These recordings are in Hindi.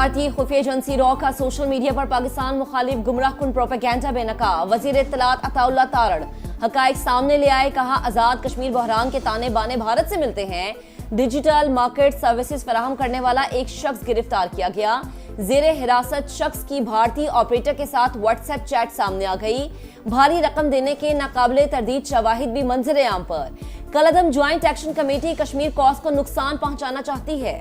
भारतीय खुफिया एजेंसी रॉ का सोशल मीडिया पर पाकिस्तान मुखालिफ गुमराहकुन प्रोपेगेंडा बेनकाब। वजीर इत्तलात अताउल्लाह तारड़ हकाइक सामने ले आए, कहा आजाद कश्मीर बहरान के ताने बाने भारत से मिलते हैं। डिजिटल मार्केट सर्विसेज फराहम करने वाला एक शख्स गिरफ्तार किया गया। जेरे हिरासत शख्स की भारतीय ऑपरेटर के साथ व्हाट्सएप चैट सामने आ गई। भारी रकम देने के नाकाबिले तरदीद शवाहिद भी मंजर आम पर। कलअदम joint action committee Kashmir cause को नुकसान पहुंचाना चाहती है।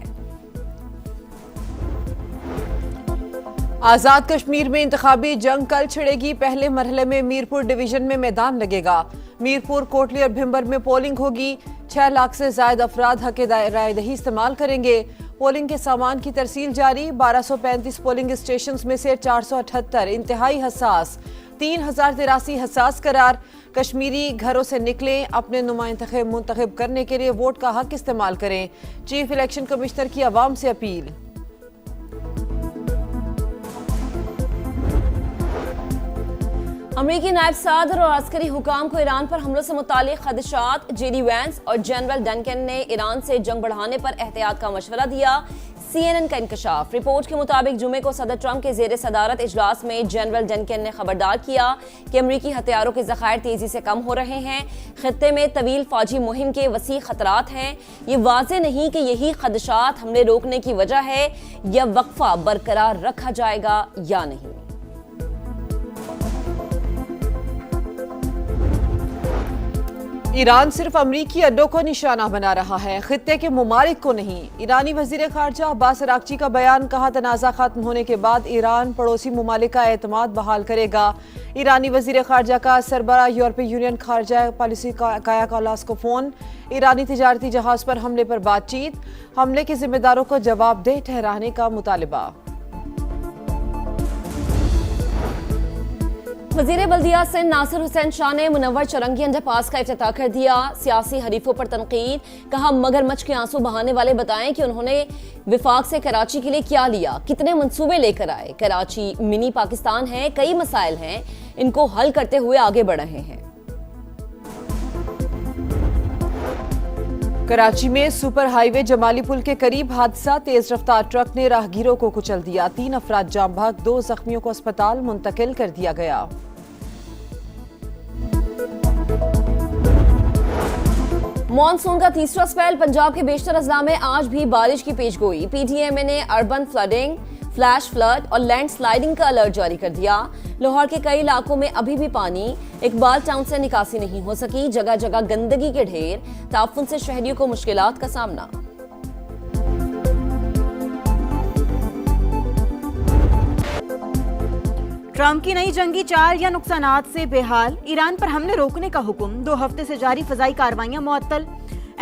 आजाद कश्मीर में इंतखाबी जंग कल छिड़ेगी। पहले मरहले में मीरपुर डिवीजन में मैदान लगेगा। मीरपुर, कोटली और भिंबर में पोलिंग होगी। 6 लाख से ज्यादा अफराद हक रायदही इस्तेमाल करेंगे। पोलिंग के सामान की तरसील जारी। 1235 पोलिंग स्टेशन में से 478 इंतहाई हसास, 3083 हसास करार। कश्मीरी घरों से निकलें, अपने नुमाइंदे मुंतखब करने के लिए वोट का हक इस्तेमाल करें। चीफ इलेक्शन कमिश्नर की आवाम से अपील। अमरीकी नायब सदर और अस्करी हुकाम को ईरान पर हमलों से मुतालिक खदशात। जेडी वैंस और जनरल डंकन ने ईरान से जंग बढ़ाने पर एहतियात का मशवरा दिया। CNN का इंकशाफ। रिपोर्ट के मुताबिक जुमे को सदर ट्रंप के जेर सदारत इजलास में जनरल डंकन ने खबरदार किया कि अमरीकी हथियारों के ज़खायर तेजी से कम हो रहे हैं। खित्ते में तवील फौजी मुहिम के वसी खतरात हैं। ये वाज़े नहीं कि यही खदशात हमले रोकने की वजह है या वक्फा बरकरार रखा जाएगा या नहीं। ईरान सिर्फ अमरीकी अड्डों को निशाना बना रहा है, खित्ते के मुमालिक को नहीं। ईरानी वजीर खारजा अब्बास अरागची का बयान। कहा तनाज़ा खत्म होने के बाद ईरान पड़ोसी मुमालिक का एतमाद बहाल करेगा। ईरानी वजीर खारजा का सरबराह यूरोपीय यूनियन खारजा पॉलिसी काया कालास को फोन। ईरानी तिजारती जहाज पर हमले पर बातचीत। हमले के जिम्मेदारों को जवाबदेह ठहराने का मुतालबा। वजीर बल्दिया सिंध नासिर हुसैन शाह ने मुनव्वर चरंगी अंडरपास का इफ्तिताह कर दिया। सियासी हरीफों पर तनकीद। कहा मगरमच्छ के आंसू बहाने वाले बताएं कि उन्होंने विफाक से कराची के लिए क्या लिया, कितने मंसूबे लेकर आए। कराची मिनी पाकिस्तान है, कई मसाइल हैं, इनको हल करते हुए आगे बढ़ रहे हैं। कराची में सुपर हाईवे जमाली पुल के करीब हादसा। तेज रफ्तार ट्रक ने राहगीरों को कुचल दिया। 3 अफराद जाम भाग, 2 जख्मियों को अस्पताल मुंतकिल कर दिया गया। मॉनसून का तीसरा स्पेल। पंजाब के बेशतर अजला में आज भी बारिश की पेशगोई। PTMA ने अर्बन फ्लडिंग, फ्लैश फ्लड और लैंड स्लाइडिंग का अलर्ट जारी कर दिया। लाहौर के कई इलाकों में अभी भी पानी। इकबाल टाउन से निकासी नहीं हो सकी। जगह जगह गंदगी के ढेर। ताफुन से शहरियों को मुश्किलात का सामना। ट्रंप की नई जंगी चाल या नुकसानात से बेहाल। ईरान पर हमले रोकने का हुक्म। 2 हफ्ते से जारी फजाई कार्रवाइयां मुअत्तल।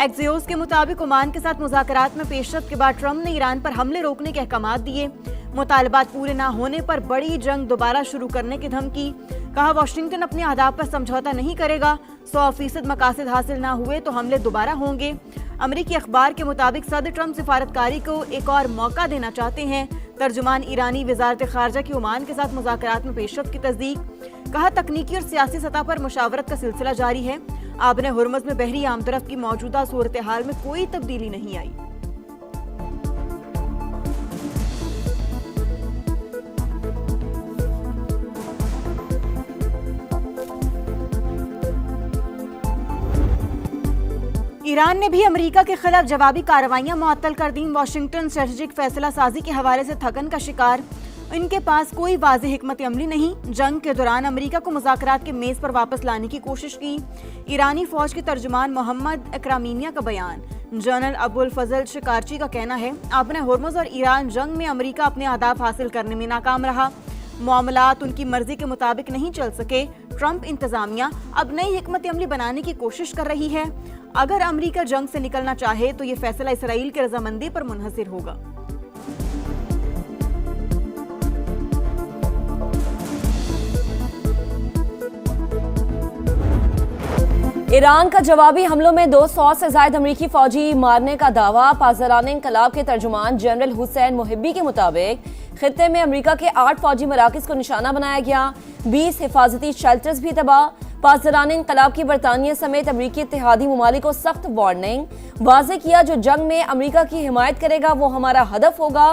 एक्सियोस के मुताबिक ओमान के साथ मुज़ाकरात में पेशरफ्त के बाद ट्रंप ने ईरान पर हमले रोकने के अहकामात दिए। मुतालबात पूरे न होने पर बड़ी जंग दोबारा शुरू करने की धमकी। कहा वाशिंगटन अपने अहदाफ पर समझौता नहीं करेगा। 100% मकासद हासिल न हुए तो हमले दोबारा होंगे। अमरीकी अखबार के मुताबिक सदर ट्रंप सिफारतकारी को एक और मौका देना चाहते हैं। तर्जुमान ईरानी वजारत खारजा की ओमान के साथ मुज़ाकरात में पेशरफ्त की तस्दीक। कहा तकनीकी और सियासी सतह पर मुशावरत का सिलसिला जारी है। आबने हुर्मुज़ में बहरी आमदरफ्त की मौजूदा सूरत हाल में कोई तब्दीली नहीं आई। ईरान ने भी अमेरिका के खिलाफ जवाबी कार्रवाइयां मुअत्तल कर दी। वाशिंगटन स्ट्रेटेजिक फैसला साजी के हवाले से थकन का शिकार। इनके पास कोई वाज़ेह हिकमत अमली नहीं। जंग के दौरान अमेरिका को मुज़ाकरात के मेज़ पर वापस लाने की कोशिश की। ईरानी फौज के तर्जुमान मोहम्मद इकरामीनिया का बयान। जनरल अबुल फजल शिकारची का कहना है आबने हुर्मुज़ और ईरान जंग में अमेरिका अपने अहदाफ हासिल करने में नाकाम रहा। मामलात उनकी मर्जी के मुताबिक नहीं चल सके। ट्रंप इंतजामिया अब नई हिकमत अमली बनाने की कोशिश कर रही है। अगर अमेरिका जंग से निकलना चाहे तो ये फैसला इसराइल की रजामंदी पर मुनहसर होगा। ईरान का जवाबी हमलों में 200 से ज्यादा अमरीकी फौजी मारने का दावा। पासदाराने इनकलाब के तर्जुमान जनरल हुसैन मुहिब्बी के मुताबिक खित्ते में अमरीका के 8 फौजी मराकज़ को निशाना बनाया गया। 20 हिफाजती शेल्टर्स भी तबाह। पासदाराने इनकलाब की बरतानिया समेत अमरीकी इत्तेहादी ममालिक को सख्त वार्निंग। वाज़े किया जो जंग में अमरीका की हिमायत करेगा वो हमारा हदफ होगा।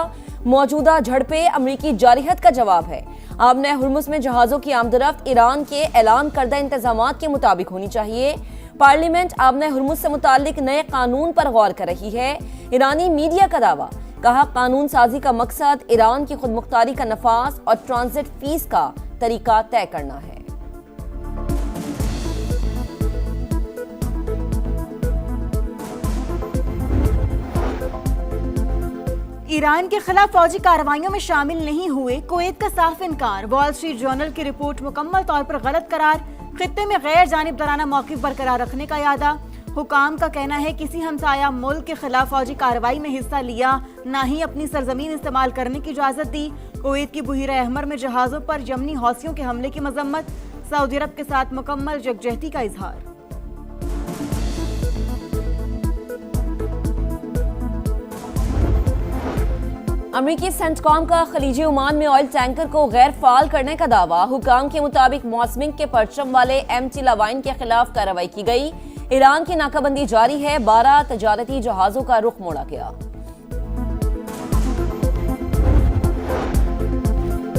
मौजूदा झड़पें अमरीकी जारहियत का जवाब है। आबने हुर्मुज़ में जहाजों की आमदरफ्त ईरान के ऐलान करदा इंतजामात के मुताबिक होनी चाहिए। पार्लियामेंट आबने हुर्मुज़ से मुतालिक नए कानून पर गौर कर रही है। ईरानी मीडिया का दावा, कहा कानून साजी का मकसद ईरान की खुद मुख्तारी का नफाज और ट्रांजिट फीस का तरीका तय करना है। ईरान के खिलाफ फौजी कार्रवाइयों में शामिल नहीं हुए कुवैत का साफ इनकार। वॉल स्ट्रीट जर्नल की रिपोर्ट मुकम्मल तौर पर गलत करार। खित्ते में गैर जानिबदाराना मौक़िफ़ बरकरार रखने का इरादा। हुकाम का कहना है किसी हमसाया मुल्क के खिलाफ फौजी कार्रवाई में हिस्सा लिया, ना ही अपनी सरजमीन इस्तेमाल करने की इजाजत दी। कुवैत की बुहीरा अहमर में जहाजों पर यमनी हौसियों के हमले की मजम्मत। सऊदी अरब के साथ मुकम्मल यकजहती का इजहार। अमरीकी सेंटकॉम का खलीजी ओमान में ऑयल टैंकर को गैर फाल करने का दावा। हुकाम के मुताबिक मौसमिंग के परचम वाले एमटी लावाइन के खिलाफ कार्रवाई की गई। ईरान की नाकाबंदी जारी है। 12 तजारती जहाजों का रुख मोड़ा गया।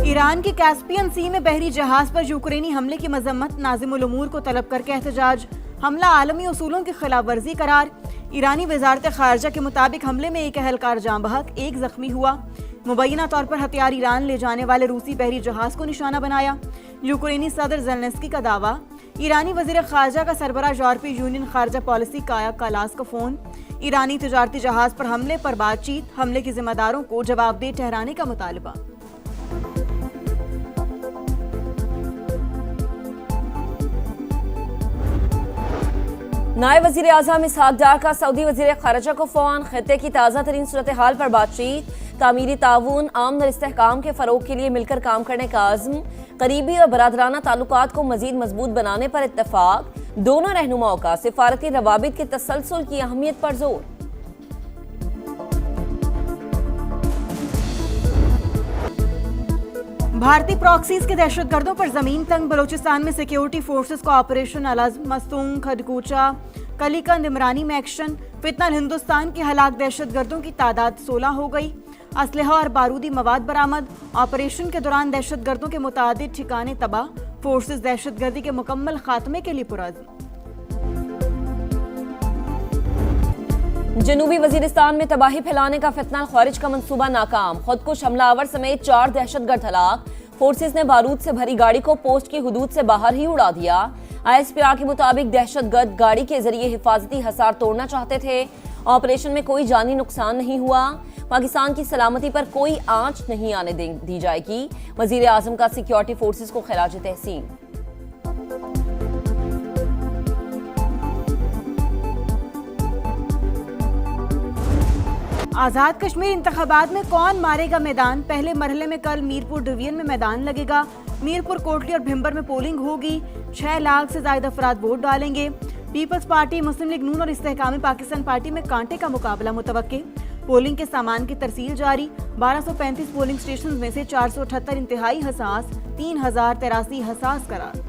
ईरान की कैस्पियन सी में बहरी जहाज पर यूक्रेनी हमले की मजम्मत। नाज़िमुल उमूर को तलब करके एहतजाज। हमला आलमी उसूलों की खिलाफ वर्जी करार। ईरानी वजारत खारजा के मुताबिक हमले में एक अहलकार जाँ बहक, एक जख्मी हुआ। मुबैना तौर पर हथियार ईरान ले जाने वाले रूसी बहरी जहाज को निशाना बनाया। यूक्रेनी सदर ज़ेलेंस्की का दावा। ईरानी वज़ीर खारजा का सरबराह यूरोपीय यूनियन खारजा पॉलिसी काया कालास का फोन। ईरानी तजारती जहाज पर हमले पर बातचीत। हमले के जिम्मेदारों को जवाबदेह ठहराने का मुतालबा। नायब वज़ीर आज़म इसहाक डार का सऊदी वज़ीर खारजा को फ़ोन। खित्ते की ताज़ा तरीन सूरत हाल पर बातचीत। तामीरी ताउन, आमन और इस्तेहकाम के फ़रोग के लिए मिलकर काम करने का आज़म। करीबी और बरादराना ताल्लुकात को मज़ीद मजबूत बनाने पर इत्तफ़ाक। दोनों रहनुमाओं का सिफारती रवाबित के तसलसल की अहमियत पर जोर। भारतीय प्रॉक्सीज के दहशतगर्दों पर जमीन तंग। बलोचिस्तान में सिक्योरिटी फोर्सेस का ऑपरेशन अलज़म, मस्तूंग, खडकूचा, कलीकंद, इमरानी में एक्शन। फितनल हिंदुस्तान के हलाक दहशतगर्दों की तादाद 16 हो गई। असलहा और बारूदी मवाद बरामद। ऑपरेशन के दौरान दहशतगर्दों के मुतादिद ठिकाने तबाह। फोर्सेस दहशतगर्दी के मुकम्मल खात्मे के लिए पुरअज़्म। जनूबी वजीरिस्तान में तबाही फैलाने का फितना ख्वारिज का मंसूबा नाकाम। खुदकुश हमलावर समेत 4 दहशतगर्द हलाक। फोर्सेस ने बारूद से भरी गाड़ी को पोस्ट की हुदूद से बाहर ही उड़ा दिया। ISPR के मुताबिक दहशतगर्द गाड़ी के जरिए हिफाजती हसार तोड़ना चाहते थे। ऑपरेशन में कोई जानी नुकसान नहीं हुआ। पाकिस्तान की सलामती पर कोई आंच नहीं आने दी जाएगी। वजीर आजम का सिक्योरिटी फोर्सेस को खिराज तहसीन। आज़ाद कश्मीर इंतखाबात में कौन मारेगा मैदान। पहले मरहले में कल मीरपुर डिवीजन में मैदान लगेगा। मीरपुर, कोटली और भिंबर में पोलिंग होगी। 6 लाख से ज्यादा अफराद वोट डालेंगे। पीपल्स पार्टी, मुस्लिम लीग नून और इस्तेहकामी पाकिस्तान पार्टी में कांटे का मुकाबला मुतवक्के। पोलिंग के सामान की तरसील जारी। 1235 पोलिंग स्टेशन में से 478 इंतहाई हसास, 3083 हसास करार।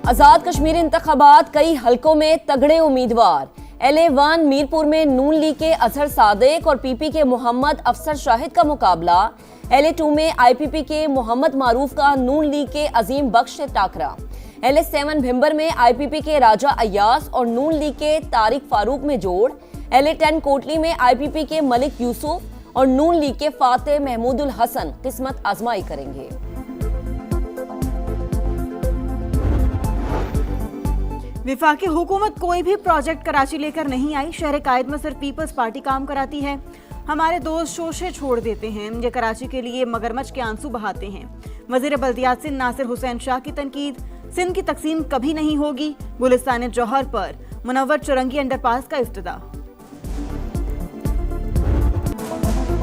आजाद कश्मीर इंतखाबात, कई हलकों में तगड़े उम्मीदवार। LA1 मीरपुर में नून लीग के अजहर सादिक और PP के मोहम्मद अफसर शाहिद का मुकाबला। LA2 में IPP के मोहम्मद मारूफ का नून लीग के अजीम बख्श से टाकरा। LA7 भिंबर में IPP के राजा अय्यास और नून लीग के तारिक फारूक में जोड़। LA10 कोटली में IPP के मलिक यूसुफ और नून लीग के फातेह महमूदुल हसन किस्मत आजमाई करेंगे। विफाकी हुकूमत कोई भी प्रोजेक्ट कराची लेकर नहीं आई। शहर कायद में सिर्फ पीपल्स पार्टी काम कराती है। हमारे दोस्त शोशे छोड़ देते हैं, ये कराची के लिए मगरमच्छ के आंसू बहाते हैं। वजीर बल्दियात सिंध नासिर हुसैन शाह की तनकीद। सिंध की तकसीम कभी नहीं होगी। गुलिस्तान जौहर पर मुनव्वर चुरंगी अंडरपास का इफ्तिताह।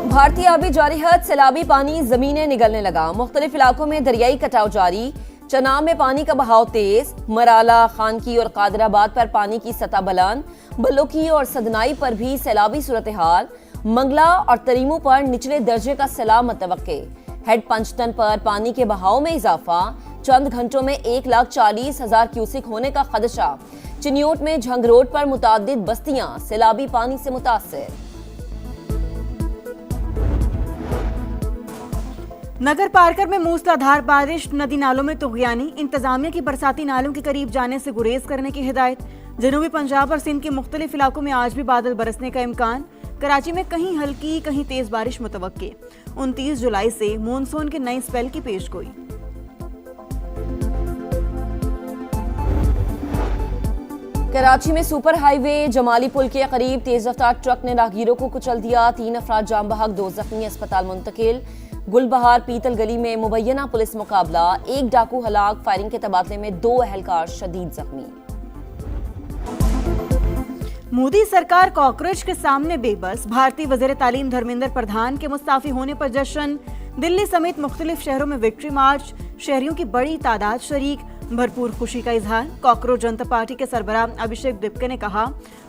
भारतीय आबी जारहियत, सैलाबी पानी जमीनें निगलने लगा। मुख्तलिफ इलाकों में दरियाई कटाव जारी। चनाब में पानी का बहाव तेज। मराला, खानकी और कादराबाद पर पानी की सतह बुलंद। बलोकी और सदनाई पर भी सैलाबी सूरत हाल। मंगला और तरीमू पर निचले दर्जे का सैलाब मुतवक्के। हेड पंचतन पर पानी के बहाव में इजाफा। चंद घंटों में 1,40,000 क्यूसिक होने का खदशा। चिन्योट में झंग रोड पर मुतादिद बस्तियां सैलाबी पानी से मुतासिर। नगर पारकर में मूसलाधार बारिश, नदी नालों में तुगयानी, इंतजामिया की बरसाती नालों के करीब जाने से गुरेज करने की हिदायत। जनूबी पंजाब और सिंध के मुख्तलिफ इलाकों में आज भी बादल बरसने का इम्कान। कराची में कहीं हल्की कहीं तेज बारिश मुतवक्के। 29 जुलाई से मॉनसून के नए स्पेल की पेशगोई। कराची में सुपर हाईवे जमाली पुल के करीब तेज रफ्तार ट्रक ने राहगीरों को कुचल दिया। 3 अफराद जाम बहक, 2 जख्मी, अस्पताल मुंतकिल। गुलबहार पीतल गली में मुबैना पुलिस मुकाबला, 1 डाकू हलाक, फायरिंग के तबादले में 2 अहलकार शदीद जख्मी। मोदी सरकार कॉकरोच के सामने बेबस। भारतीय वज़ीर तालीम धर्मेंद्र प्रधान के मुस्ताफी होने पर जश्न। दिल्ली समेत मुख्तलिफ शहरों में विक्ट्री मार्च, शहरियों की बड़ी तादाद शरीक, भरपूर खुशी का इजहार। कॉकरोच जनता पार्टी के सरबराह अभिषेक दिप्के ने कहा,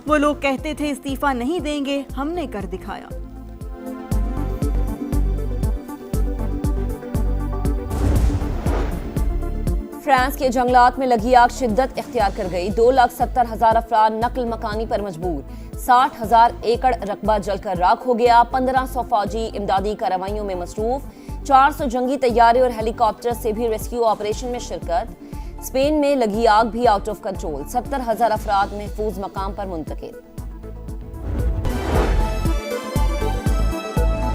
वो लोग कहते थे इस्तीफा नहीं देंगे, हमने कर दिखाया। फ्रांस के जंगलात में लगी आग शिद्दत इख्तियार कर गई। 2,70,000 अफराद नकल मकानी पर मजबूर। 60,000 एकड़ रकबा जलकर राख हो गया। 1500 फौजी इमदादी कार्रवाइयों में मसरूफ। 400 जंगी तैयारे और हेलीकॉप्टर से भी रेस्क्यू ऑपरेशन में शिरकत। स्पेन में लगी आग भी आउट ऑफ कंट्रोल। 70,000 अफराद महफूज मकाम पर मुंतकिल।